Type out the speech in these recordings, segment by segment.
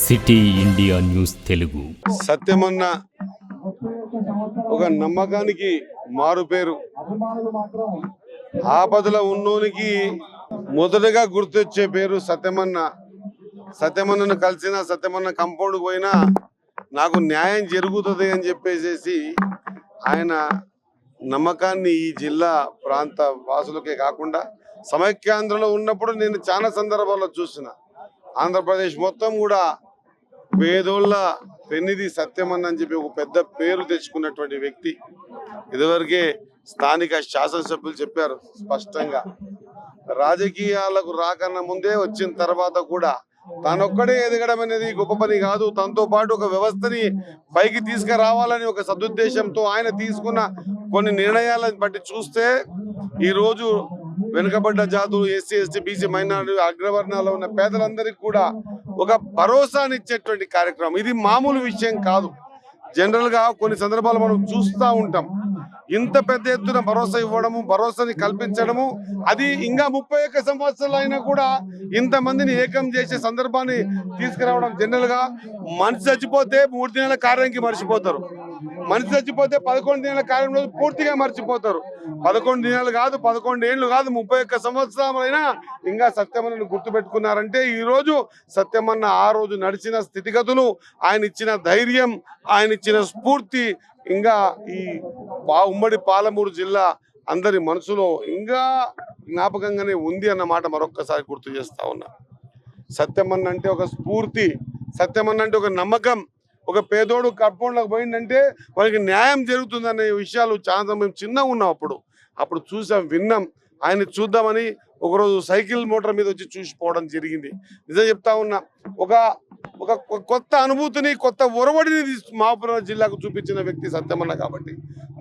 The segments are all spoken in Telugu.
City India news Telugu. సత్యమన్న ఒక నమ్మకానికి మారు పేరు. ఆపదలో ఉన్నోనికి మొదటగా గుర్తొచ్చే పేరు సత్యమన్న. సత్యమన్నను కలిసిన, సత్యమన్న కంపౌండ్కి పోయినా నాకు న్యాయం జరుగుతుంది అని చెప్పేసి ఆయన నమ్మకాన్ని ఈ జిల్లా ప్రాంత వాసులకే కాకుండా సమైక్యాంధ్రలో ఉన్నప్పుడు నేను చాలా సందర్భాల్లో చూసిన. ఆంధ్రప్రదేశ్ మొత్తం కూడా పేదోళ్ళ పెన్నిది సత్యమన్న అని చెప్పి ఒక పెద్ద పేరు తెచ్చుకున్నటువంటి వ్యక్తి. ఇదివరకే స్థానిక శాసనసభ్యులు చెప్పారు స్పష్టంగా, రాజకీయాలకు రాకన్నా ముందే వచ్చిన తర్వాత కూడా తనొక్కడే ఎదగడం అనేది గొప్ప పని కాదు, తనతో పాటు ఒక వ్యవస్థని పైకి తీసుకురావాలని ఒక సదుద్దేశంతో ఆయన తీసుకున్న కొన్ని నిర్ణయాలను బట్టి చూస్తే ఈరోజు వెనుకబడ్డ జాతులు, ఎస్సీ, ఎస్టీ, బీసీ, మైనారిటీ, అగ్రవర్ణాల్లో ఉన్న పేదలందరికీ కూడా ఒక భరోసానిచ్చేటువంటి కార్యక్రమం. ఇది మామూలు విషయం కాదు. జనరల్ గా కొన్ని సందర్భాలు మనం చూస్తూ ఉంటాం. ఇంత పెద్ద ఎత్తున భరోసా ఇవ్వడము, భరోసాని కల్పించడము, అది ఇంకా 31 సంవత్సరాలు అయినా కూడా ఇంతమందిని ఏకం చేసే సందర్భాన్ని తీసుకురావడం. జనరల్ గా మనిషి చచ్చిపోతే 3 దినాల కార్యానికి మర్చిపోతారు. మనిషి చచ్చిపోతే 11 దినాల కార్యం రోజు పూర్తిగా మర్చిపోతారు. 11 దినాలు కాదు, 11 ఏళ్ళు కాదు, 31 సంవత్సరాలైనా ఇంకా సత్యమన్నను గుర్తుపెట్టుకున్నారంటే ఈ రోజు సత్యమన్న ఆ రోజు నడిచిన స్థితిగతులు, ఆయన ఇచ్చిన ధైర్యం, ఆయన ఇచ్చిన స్ఫూర్తి ఇంకా ఈ ఉమ్మడి పాలమూరు జిల్లా అందరి మనసులో ఇంకా జ్ఞాపకంగానే ఉంది అన్నమాట మరొక్కసారి గుర్తు చేస్తా ఉన్నా. సత్యమన్న అంటే ఒక స్ఫూర్తి, సత్యమన్న అంటే ఒక నమ్మకం. ఒక పేదోడు కంపౌండ్లోకి పోయిందంటే వాళ్ళకి న్యాయం జరుగుతుందనే విషయాలు చాలా మేము చిన్నగా ఉన్నాం. అప్పుడు చూసాం, విన్నాం. ఆయన చూద్దామని ఒకరోజు సైకిల్ మోటార్ మీద వచ్చి చూసిపోవడం జరిగింది. నిజం చెప్తా ఉన్నా, ఒక కొత్త అనుభూతిని, కొత్త ఒరవడిని మహబూబాబాద్ జిల్లాకు చూపించిన వ్యక్తి సత్యమన్న. కాబట్టి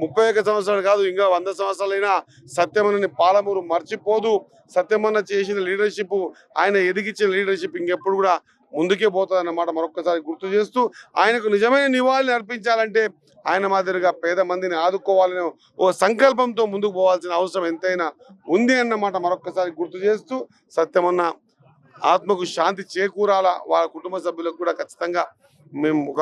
31 సంవత్సరాలు కాదు, ఇంకా 100 సంవత్సరాలైనా సత్యమన్నని పాలమూరు మర్చిపోదు. సత్యమన్న చేసిన లీడర్షిప్, ఆయన ఎదిగించిన లీడర్షిప్ ఇంకెప్పుడు కూడా ముందుకే పోతుంది అన్నమాట మరొకసారి గుర్తు చేస్తూ, ఆయనకు నిజమైన నివాళిని అర్పించాలంటే ఆయన మాదిరిగా పేద మందిని ఆదుకోవాలనే ఓ సంకల్పంతో ముందుకు పోవాల్సిన అవసరం ఎంతైనా ఉంది అన్నమాట మరొకసారి గుర్తు చేస్తూ, సత్యమన్న ఆత్మకు శాంతి చేకూరాల, వాళ్ళ కుటుంబ సభ్యులకు కూడా ఖచ్చితంగా మేము ఒక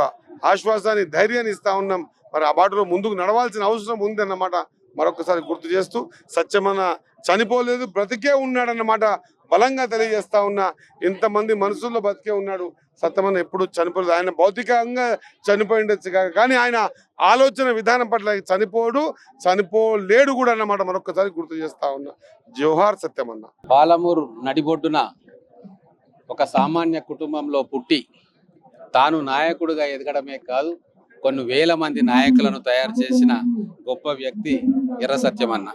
ఆశ్వాసాన్ని, ధైర్యాన్ని ఇస్తా ఉన్నాం. మరి ఆ బాటలో ముందుకు నడవాల్సిన అవసరం ఉంది అన్నమాట మరొకసారి గుర్తు చేస్తూ, సత్యమన్న చనిపోలేదు, బ్రతికే ఉన్నాడన్నమాట బలంగా తెలియజేస్తా ఉన్నా. ఇంతమంది మనసుల్లో బతికే ఉన్నాడు. సత్యమన్న ఎప్పుడు చనిపోలేదు. ఆయన భౌతికంగా చనిపోయిండొచ్చు కానీ ఆయన ఆలోచన విధానం పట్ల చనిపోలేడు కూడా అన్నమాట మరొకసారి గుర్తు చేస్తా ఉన్నా. జోహార్ సత్యమన్న. పాలమూరు నడిబొడ్డున ఒక సామాన్య కుటుంబంలో పుట్టి తాను నాయకుడిగా ఎదగడమే కాదు, కొన్ని వేల మంది నాయకులను తయారు చేసిన గొప్ప వ్యక్తి ఎర్ర సత్యమన్న.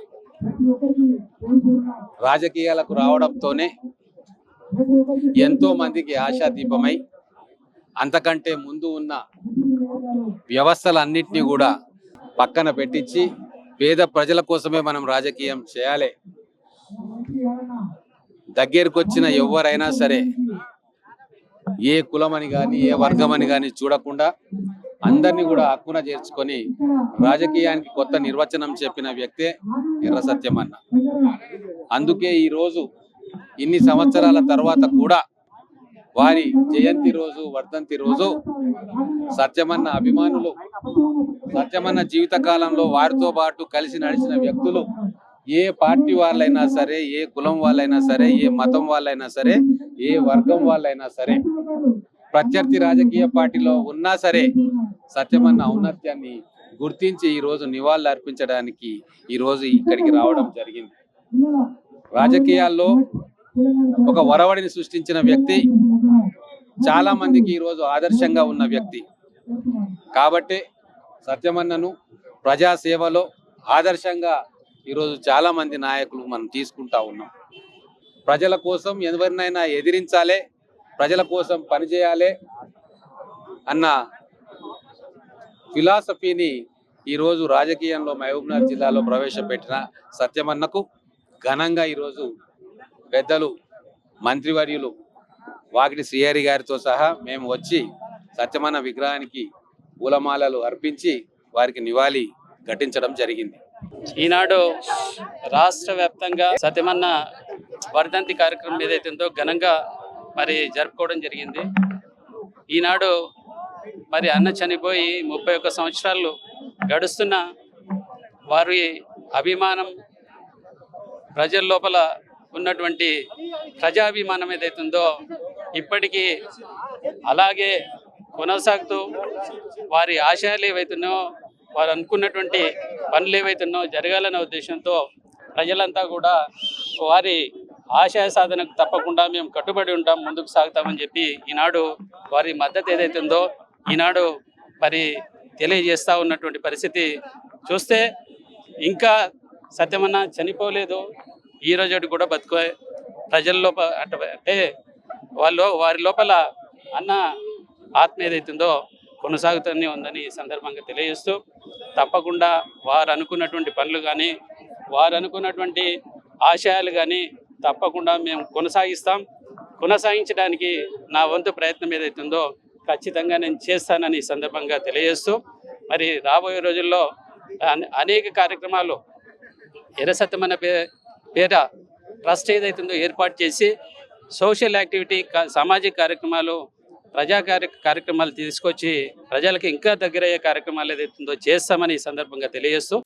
రాజకీయాలకు రావడంతోనే ఎంతో మందికి ఆశాదీపమై అంతకంటే ముందు ఉన్న వ్యవస్థలన్నింటినీ కూడా పక్కన పెట్టించి పేద ప్రజల కోసమే మనం రాజకీయం చేయాలి, దగ్గరకు వచ్చిన ఎవరైనా సరే ఏ కులమని కానీ ఏ వర్గమని కానీ చూడకుండా అందరినీ కూడా హక్కున చేర్చుకొని రాజకీయానికి కొత్త నిర్వచనం చెప్పిన వ్యక్తే ఎర్ర సత్యమన్న. అందుకే ఈరోజు ఇన్ని సంవత్సరాల తర్వాత కూడా వారి జయంతి రోజు, వర్ధంతి రోజు సత్యమన్న అభిమానులు, సత్యమన్న జీవిత కాలంలో వారితో పాటు కలిసి నడిచిన వ్యక్తులు, ఏ పార్టీ వాళ్ళైనా సరే, ఏ కులం వాళ్ళైనా సరే, ఏ మతం వాళ్ళైనా సరే, ఏ వర్గం వాళ్ళైనా సరే, ప్రత్యర్థి రాజకీయ పార్టీలో ఉన్నా సరే సత్యమన్న ఔన్నత్యాన్ని గుర్తించి ఈరోజు నివాళులు అర్పించడానికి ఈరోజు ఇక్కడికి రావడం జరిగింది. రాజకీయాల్లో ఒక ఒరవడిని సృష్టించిన వ్యక్తి, చాలా మందికి ఈరోజు ఆదర్శంగా ఉన్న వ్యక్తి. కాబట్టి సత్యమన్నను ప్రజాసేవలో ఆదర్శంగా ఈరోజు చాలా మంది నాయకులు మనం తీసుకుంటా ఉన్నాం. ప్రజల కోసం ఎవరినైనా ఎదిరించాలి, ప్రజల కోసం పనిచేయాలి అన్న ఫిలాసఫీని ఈరోజు రాజకీయంలో మహబూబ్నగర్ జిల్లాలో ప్రవేశపెట్టిన సత్యమన్నకు ఘనంగా ఈరోజు పెద్దలు మంత్రివర్యులు వాకిటి శ్రీహరి గారితో సహా మేము వచ్చి సత్యమన్న విగ్రహానికి పూలమాలలు అర్పించి వారికి నివాళి ఘటించడం జరిగింది. ఈనాడు రాష్ట్ర వ్యాప్తంగా సత్యమన్న వర్ధంతి కార్యక్రమం ఏదైతే ఉందో ఘనంగా మరి జరుపుకోవడం జరిగింది. ఈనాడు మరి అన్న చనిపోయి 31 సంవత్సరాలు గడుస్తున్న వారి అభిమానం, ప్రజల లోపల ఉన్నటువంటి ప్రజాభిమానం ఏదైతుందో ఇప్పటికీ అలాగే కొనసాగుతూ వారి ఆశయాలు ఏవైతున్నాయో, వారు అనుకున్నటువంటి పనులు ఏవైతున్నాయో జరగాలనే ఉద్దేశంతో ప్రజలంతా కూడా వారి ఆశయ సాధనకు తప్పకుండా మేము కట్టుబడి ఉంటాం, ముందుకు సాగుతామని చెప్పి ఈనాడు వారి మద్దతు ఏదైతుందో ఈనాడు మరి తెలియజేస్తూ ఉన్నటువంటి పరిస్థితి చూస్తే ఇంకా సత్యమన్న చనిపోలేదు, ఈ రోజు కూడా బతుకు ప్రజల లోపల అంటే వారి లోపల అన్న ఆత్మ ఏదైతుందో కొనసాగుతూనే ఉందని ఈ సందర్భంగా తెలియజేస్తూ తప్పకుండా వారు అనుకున్నటువంటి పనులు కానీ వారు అనుకున్నటువంటి ఆశయాలు కానీ తప్పకుండా మేము కొనసాగించడానికి నా వంతు ప్రయత్నం ఏదైతుందో ఖచ్చితంగా నేను చేస్తానని ఈ సందర్భంగా తెలియజేస్తూ మరి రాబోయే రోజుల్లో అనేక కార్యక్రమాలు ఎర్ర సత్యమన్న పేర ట్రస్ట్ ఏదైతుందో ఏర్పాటు చేసి సోషల్ యాక్టివిటీ, సామాజిక కార్యక్రమాలు, ప్రజా కార్యక్రమాలు తీసుకొచ్చి ప్రజలకు ఇంకా దగ్గరయ్యే కార్యక్రమాలు ఏదైతుందో చేస్తామని ఈ సందర్భంగా తెలియజేస్తూ